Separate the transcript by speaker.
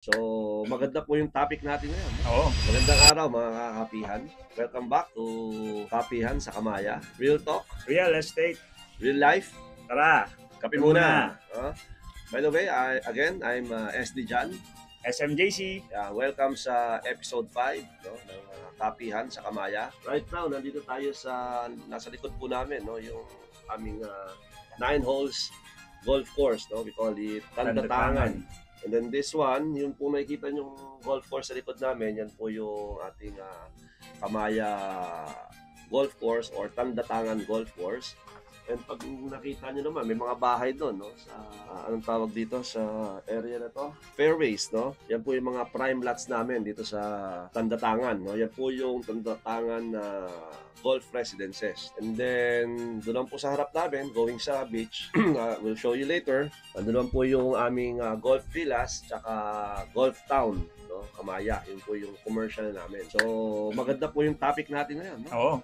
Speaker 1: So, maganda po yung topic natin ngayon.
Speaker 2: Oo.
Speaker 1: Magandang araw mga kakapihan. Welcome back to Kapihan sa Kamaya. Real talk,
Speaker 2: Real estate.
Speaker 1: real life.
Speaker 2: Tara,
Speaker 1: Kape muna. By the way, I'm SD Jan.
Speaker 2: SMJC.
Speaker 1: Welcome sa episode 5 no, ng Kapihan sa Kamaya. Right now, nandito tayo nasa likod po namin, no, yung aming 9 holes golf course. No? We call it Tandatangan. And then this one, yung po makikita yung golf course sa likod namin, yan po yung ating Kamaya Golf Course or Tandatangan Golf Course. And pag nakita nyo naman, may mga bahay doon, no? Sa, anong tawag dito sa area na to? Fairways, no? Yan po yung mga prime lots namin dito sa Tandatangan, no? Yan po yung Tandatangan golf residences. And then, doon lang po sa harap namin, going sa beach, we'll show you later. Doon lang po yung aming golf villas, tsaka golf town, no? Kamaya, yun po yung commercial namin. So, maganda po yung topic natin ngayon, no?
Speaker 2: Oo.